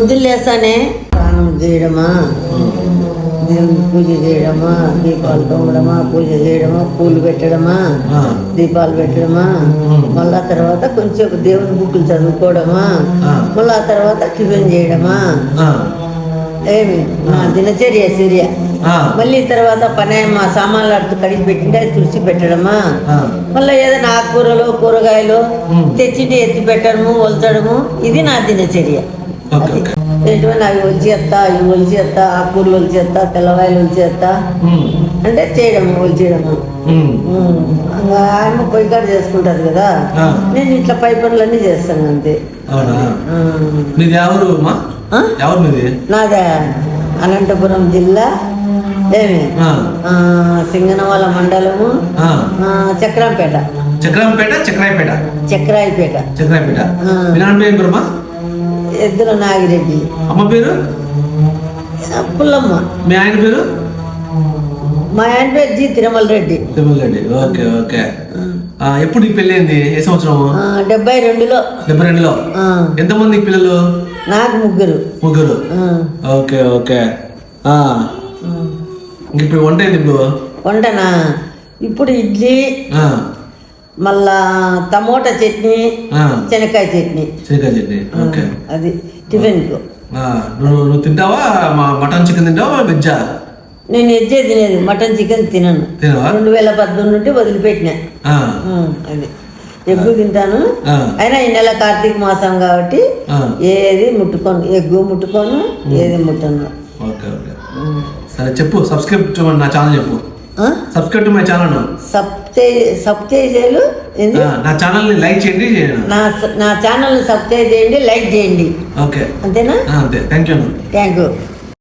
పొద్దున్న లేస్తానే స్నానం చేయడమా, దేవుని పూజ చేయడమా, దీపాలు తోమడమా, పూజ చేయడమా, పూలు పెట్టడమా, దీపాలు పెట్టడమా, మళ్ళా తర్వాత కొంచెం దేవుని బుక్కులు చదువుకోవడమా, మళ్ళా తర్వాత టిఫిన్ చేయడమా, ఏమి నా దినచర్య. మళ్ళీ తర్వాత పని మా సామాన్లు అడుతూ కడిగి పెట్టింటే అది తుడిచి పెట్టడమా, మళ్ళీ ఏదైనా ఆకుకూరలు కూరగాయలు తెచ్చింటే ఎత్తి పెట్టడము, ఒలచడము, ఇది నా దినచర్య. ఏంటంటే అవి ఒలిచేస్తా, ఇవి ఒలిచేస్తా, ఆకుకూరలు ఒలిచేస్తా, తెల్లవాయలు ఒలిచేస్తా అంటే చేయడము, ఒలిచేయడము. ఆయన పొయ్యి కాడ చేసుకుంటారు కదా, నేను ఇట్లా పై పనులన్నీ చేస్తాను అంతే. నాదే అనంతపురం జిల్లా, ఏమి సింగనవాల మండలము, చక్రాయపేట. ఎద్దుల నాగిరెడ్డి. అమ్మ పేరు పుల్లమ్మ. మీ ఆయన పేరు? మా ఆయన పేరు G Tirumala Reddy. Okay okay. ఎప్పుడు నీకు పెళ్ళి అయింది? ఏ సంవత్సరం? 72లో. 72లో. ఎంతమంది పిల్లలు? నాకు ముగ్గురు. Okay okay. ఇప్పుడు వంట ఏంది? ఇప్పుడు వంటనా? ఇప్పుడు ఇడ్లీ, మళ్ళా టమోటా చట్నీ, శనక్కాయ చట్నీ. ఓకే. అది టిఫిన్ కు. నువ్వు తింటావా? మటన్ చికెన్ తింటావా, వెజ్జా? నేను వెజ్జే తినేది, మటన్ చికెన్ తినను. 2018 నుండి వదిలిపెట్టినా. అది ఎగ్గు తింటాను, అయినా ఈ నెల కార్తీక మాసం కాబట్టి ఏది ముట్టుకోను, ఎగ్గు ముట్టుకోను, ఏది ముట్టను. సరే చెప్పు, సబ్స్క్రైబ్ చేయమని నా ఛానల్ చెప్పు. Subscribe to my channel. Subscribe నా ఛానల్ ని లైక్ చేయండి. నా ఛానల్ ని సబ్స్క్రైబ్ చేయండి, లైక్ చేయండి. ఓకే, అంతేనా? అంతే. Thank you.